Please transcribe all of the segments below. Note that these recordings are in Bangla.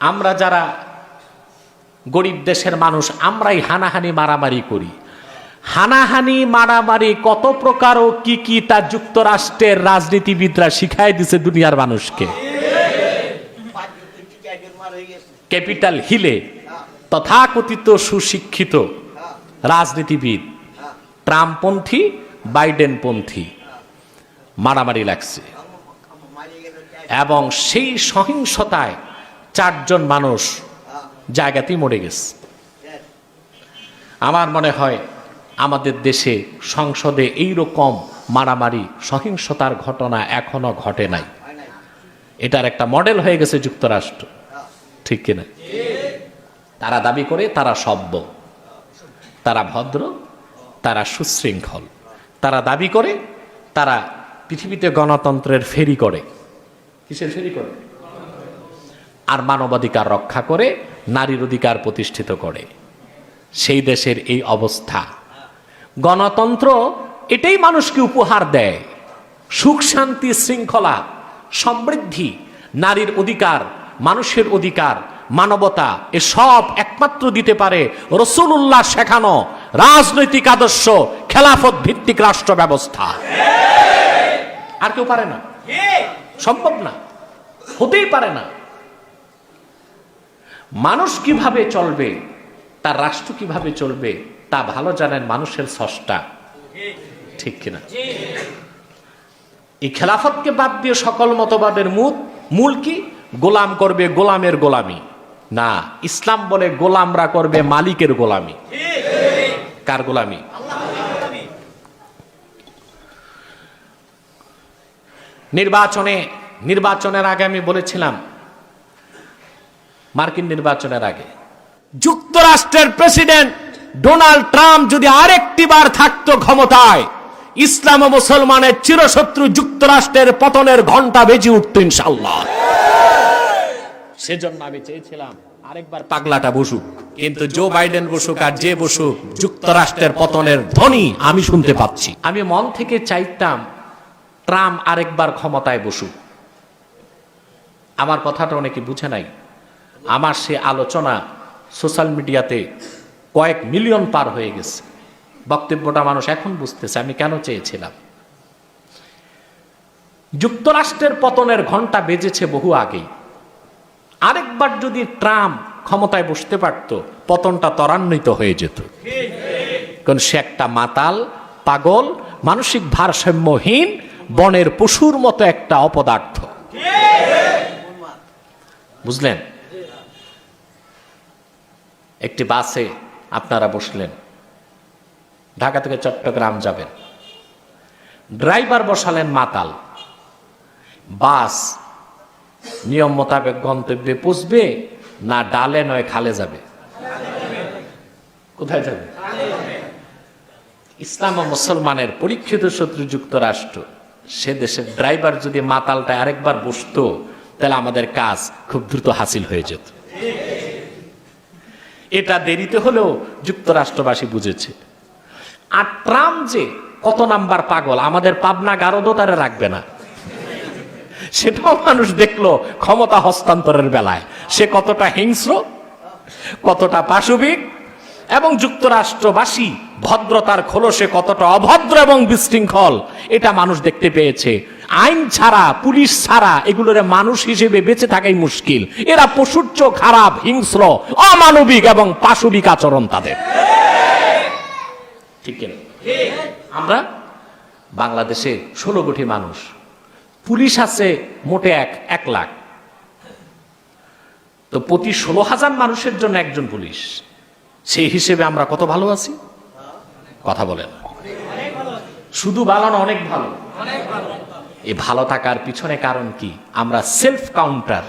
আমরা যারা গরিব দেশের মানুষ আমরাই হানাহানি মারামারি করি। হানাহানি মারামারি কত প্রকার ও কি কি তা যুক্তরাষ্ট্রের রাজনীতিবিদরা শিখাই দিছে দুনিয়ার মানুষকে। ক্যাপিটাল হিলে তথাকথিত সুশিক্ষিত রাজনীতিবিদ ট্রাম্পপন্থী বাইডেনপন্থী মারামারি লাগছে এবং সেই সহিংসতায় 4 জন মানুষ জায়গাতেই মরে গেছে। আমার মনে হয় আমাদের দেশে সংসদে এই রকম মারামারি সহিংসতার ঘটনা এখনো ঘটে নাই। এটার একটা মডেল হয়ে গেছে যুক্তরাষ্ট্র, ঠিক কিনা? তারা দাবি করে তারা সভ্য, তারা ভদ্র, তারা সুশৃঙ্খল। তারা দাবি করে তারা পৃথিবীতে গণতন্ত্রের ফেরি করে। কিসের ফেরি করে? আর মানবাধিকার রক্ষা করে, নারীর অধিকার প্রতিষ্ঠিত করে। সেই দেশের এই অবস্থা। গণতন্ত্র এটাই মানুষকে উপহার দেয়, সুখ শান্তি শৃঙ্খলা সমৃদ্ধি, নারীর অধিকার, মানুষের অধিকার, মানবতা, এসব একমাত্র দিতে পারে রাসূলুল্লাহ শেখানো রাজনৈতিক আদর্শ খেলাফত ভিত্তিক রাষ্ট্র ব্যবস্থা। আর কেউ পারে না, সম্ভব না, হতেই পারে না। মানুষ কিভাবে চলবে, তার রাষ্ট্র কিভাবে চলবে তা ভালো জানেন মানুষের স্রষ্টা, ঠিক কিনা? এই খেলাফতকে বাদ দিয়ে সকল মতবাদের মূল কি? গোলাম করবে গোলামের গোলামি না, ইসলাম বলে গোলামরা করবে মালিকের গোলামি। কার গোলামি? নির্বাচনের আগে আমি বলেছিলাম, মার্কিন নির্বাচনের আগে যুক্তরাষ্ট্রের প্রেসিডেন্ট ডোনাল্ড ট্রাম্প যদি আরেকটি বার থাকতো ক্ষমতায়, ইসলাম ও মুসলমানের চিরশত্রু যুক্তরাষ্ট্রের পতনের ঘন্টা বেজে উঠত ইনশাআল্লাহ। সেজন্য আমি চেয়েছিলাম আরেকবার পাগলাটা বসুক, কিন্তু জো বাইডেন বসুক আর যে বসুক, যুক্তরাষ্ট্রের পতনের ধ্বনি আমি শুনতে পাচ্ছি। আমি মন থেকে চাইতাম ট্রাম্প আরেকবার ক্ষমতায় বসুক। আমার কথাটা অনেকে বুঝে নাই। আমার সে আলোচনা সোশ্যাল মিডিয়াতে কয়েক মিলিয়ন পার হয়ে গেছে। বক্তব্যটা মানুষ এখন বুঝতেছে আমি কেন চেয়েছিলাম। যুক্তরাষ্ট্রের পতনের ঘন্টা বেজেছে বহু আগেই। আরেকবার যদি ট্রাম্প ক্ষমতায় বসতে পারত, পতনটা ত্বরান্বিত হয়ে যেত। কারণ সে একটা মাতাল, পাগল, মানসিক ভারসাম্যহীন, বনের পশুর মতো একটা অপদার্থ। বুঝলেন? একটি বাসে আপনারা বসলেন, ঢাকা থেকে চট্টগ্রাম যাবেন, ড্রাইভার বসালেন মাতাল। বাস নিয়ম মোতাবেক গন্তব্যে পৌঁছবে না ডালে নয় খালে যাবে? কোথায় যাবে? ইসলাম ও মুসলমানের পরীক্ষিত শত্রু যুক্তরাষ্ট্র, সে দেশের ড্রাইভার যদি মাতালটা আরেকবার বসতো, তাহলে আমাদের কাজ খুব দ্রুত হাসিল হয়ে যেত। এটা দেরিতে হলেও যুক্তরাষ্ট্রবাসী বুঝেছে। আর ট্রাম্প যে কত নাম্বার পাগল, আমাদের পাবনা গারদও তারা রাখবে না, সেটাও মানুষ দেখলো ক্ষমতা হস্তান্তরের বেলায়। সে কতটা হিংস্র, কতটা পাশবিক, এবং যুক্তরাষ্ট্রবাসী ভদ্রতার খোলসে কতটা অভদ্র এবং বিশৃঙ্খল, এটা মানুষ দেখতে পেয়েছে। আইন ছাড়া, পুলিশ ছাড়া এগুলোর মানুষ হিসেবে বেঁচে থাকাই মুশকিল। এরা পশুর চেয়েও খারাপ, হিংস্র, অমানবিক এবং পাশবিক আচরণ তাদের। ঠিক না? আমরা বাংলাদেশে 16 কোটি মানুষ, পুলিশ আছে মোটে 1 লাখ, তো প্রতি 16,000 মানুষের জন্য একজন পুলিশ। সেই হিসেবে আমরা কত ভালো আছি? কথা বলেন। শুধু ভালো না, অনেক ভালো। এই ভালো থাকার পিছনে কারণ কি? আমরা সেলফ কাউন্টার,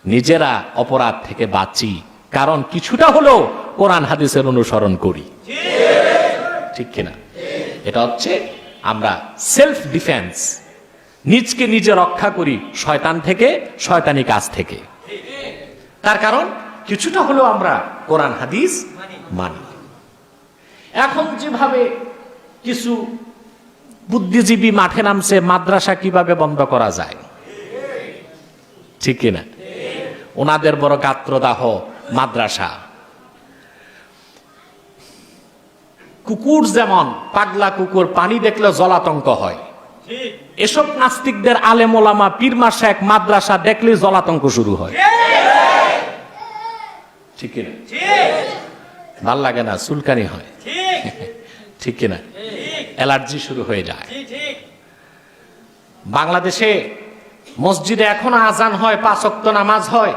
নিজেরা অপরাধ থেকে বাঁচি, কারণ কিছুটা হলেও কোরআন হাদিসের অনুসরণ করি, ঠিক কিনা? এটা হচ্ছে আমরা সেলফ ডিফেন্স, নিজকে নিজে রক্ষা করি শয়তান থেকে, শয়তানি কাজ থেকে। তার কারণ কিছুটা হলেও আমরা কোরআন হাদিস মানি। এখন যেভাবে কিছু বুদ্ধিজীবী মাঠে নামছে মাদ্রাসা কিভাবে বন্ধ করা যায়, ঠিক কিনা? ওনাদের বড় গাত্রদাহ মাদ্রাসা। কুকুর যেমন, পাগলা কুকুর পানি দেখলে জলাতঙ্ক হয়, এসব নাস্তিকদের আলেম ওলামা পীর মাশায়েখ মাদ্রাসা দেখলে জলাতঙ্ক শুরু হয়। ঠিক কিনা? ভাল লাগে না, চুলকানি হয়, ঠিক কিনা? অ্যালার্জি শুরু হয়ে যায়। বাংলাদেশে মসজিদে এখনো আজান হয়, 5 ওয়াক্ত নামাজ হয়,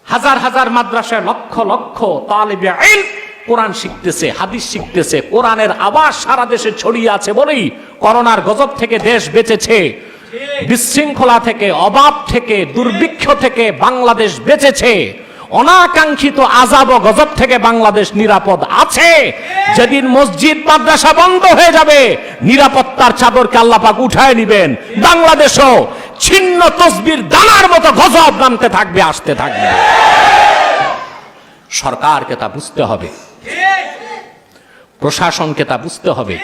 হাজার হাজার মাদ্রাসায় লক্ষ লক্ষ তালিবে ইলম কোরআন শিখতেছে, হাদিস শিখতেছে। কোরআনের আওয়াজ সারা দেশে ছড়িয়ে আছে বলেই করোনার গজব থেকে দেশ বেঁচেছে, বিশৃঙ্খলা থেকে, অভাব থেকে, দুর্ভিক্ষ থেকে বাংলাদেশ বেঁচেছে। অনাকাঙ্ক্ষিত আযাব ও গজব থেকে বাংলাদেশ নিরাপদ আছে। যেদিন মসজিদ মাদ্রাসা বন্ধ হয়ে যাবে, নিরাপত্তার চাদরকে আল্লাহ পাক উঠায় নেবেন। বাংলাদেশও ছিন্ন তসবির দানার মতো গজব নামতে থাকবে, আসতে থাকবে। সরকারকে তা বুঝতে হবে, প্রশাসনকে তা বুঝতে হবে,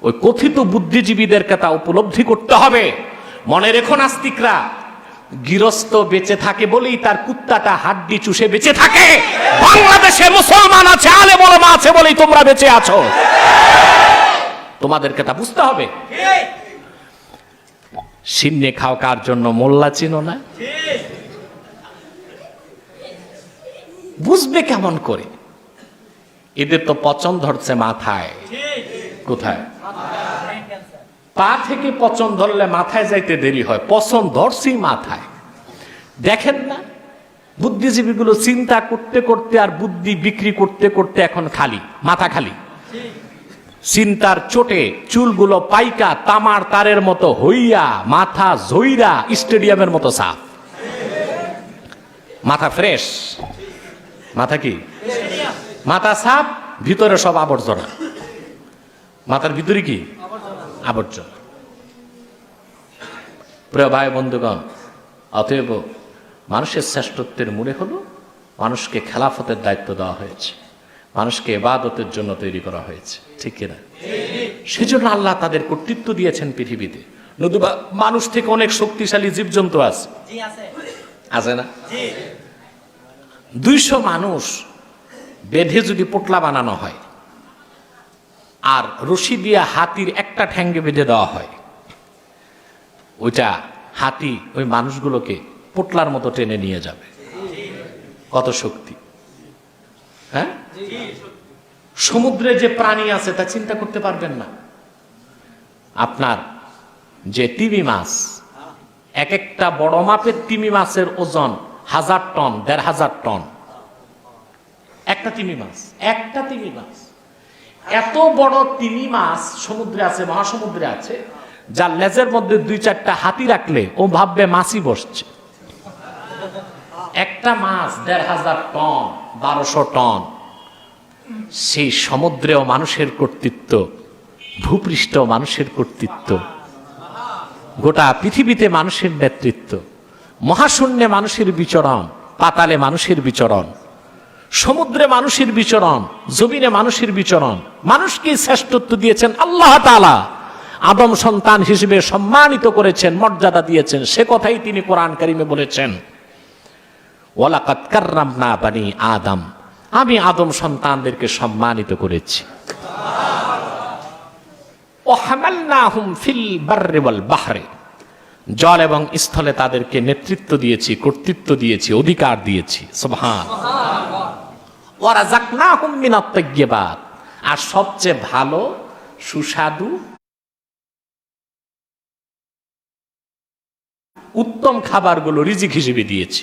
ওই কথিত বুদ্ধিজীবীদেরকে তা উপলব্ধি করতে হবে। মনে রেখো নাস্তিকরা, গৃহস্থ বেঁচে থাকে বলেই তার কুত্তাটা হাড্ডি চুষে বেঁচে থাকে। বাংলাদেশে মুসলমান আছে, আলেম ওলামা আছে বলেই তোমরা বেঁচে আছো। তোমাদেরকে তা বুঝতে হবে। সিন্নে খাও কার জন্য, মোল্লা চিনো না? বুঝবে কেমন করে? এদের তো পচন ধরছে মাথায়। কোথায়? পা থেকে পচন ধরলে মাথায় যাইতে দেরি হয়, পচন ধরছি মাথায়। দেখেন না, বুদ্ধিজীবীগুলো চিন্তা করতে করতে আর বুদ্ধি বিক্রি করতে করতে এখন খালি, মাথা খালি। চিন্তার চোটে চুলগুলো পাইকা তামার তারের মতো হইয়া, মাথা ঝইরা স্টেডিয়ামের মতো সাফ। মাথা ফ্রেশ, মাথা কি? মাথা সাফ, ভিতরে সব আবর্জনা। মাথার ভিতরে কি? আবর্জনা। প্রিয় ভাই বন্ধুগণ, অতএব মানুষের শ্রেষ্ঠত্বের মূলে হলো মানুষকে খেলাফতের দায়িত্ব দেওয়া হয়েছে, মানুষকে ইবাদতের জন্য তৈরি করা হয়েছে, ঠিক কিনা? সেজন্য আল্লাহ তাদের কর্তৃত্ব দিয়েছেন পৃথিবীতে। নতুবা মানুষ থেকে অনেক শক্তিশালী জীবজন্তু আছে, আছে না? 200 মানুষ বেঁধে যদি পোটলা বানানো হয় আর রশি দিয়ে হাতির একটা ঠ্যাঙ্গে বেঁধে দেওয়া হয়, ওইটা হাতি ওই মানুষগুলোকে পোটলার মতো টেনে নিয়ে যাবে। কত শক্তি! হ্যাঁ, সমুদ্রে যে প্রাণী আছে তা চিন্তা করতে পারবেন না। আপনার যে তিমি মাছ, এক একটা বড় মাপের তিমি মাছের ওজন 1000 টন, 1500 টন। একটা তিমি মাছ, একটা তিমি মাছ। এত বড় তিমি মাছ সমুদ্রে আছে, মহাসমুদ্রে আছে, যার লেজের মধ্যে 2-4টা হাতি রাখলে ও ভাববে মাছই বসছে। একটা মাছ 1500 টন, 1200 টন। সেই সমুদ্রেও মানুষের কর্তৃত্ব, ভূপৃষ্ঠ মানুষের কর্তৃত্ব, গোটা পৃথিবীতে মানুষের নেতৃত্ব, মহাশূন্যে মানুষের বিচরণ, পাতালে মানুষের বিচরণ, সমুদ্রে মানুষের বিচরণ, জমিনে মানুষের বিচরণ। মানুষকে শ্রেষ্ঠত্ব দিয়েছেন আল্লাহ তাআলা, আদম সন্তান হিসেবে সম্মানিত করেছেন, মর্যাদা দিয়েছেন। সে কথাই তিনি কোরআন কারিমে বলেছেন, ওয়ালাকাদ কাররামনা বানি আদম, আমি আদম সন্তানদেরকে সম্মানিত করেছি। ওয়াহামালনাহুম ফিল বাররি ওয়াল বাহরি, জল এবং স্থলে তাদেরকে নেতৃত্ব দিয়েছি, কর্তৃত্ব দিয়েছি, অধিকার দিয়েছি। সুবহানাল্লাহ। ওয়া রাযাকনাহুম মিনাত তাইয়্যিবাত, আর সবচেয়ে ভালো সুস্বাদু উত্তম খাবারগুলো রিজিক হিসেবে দিয়েছি।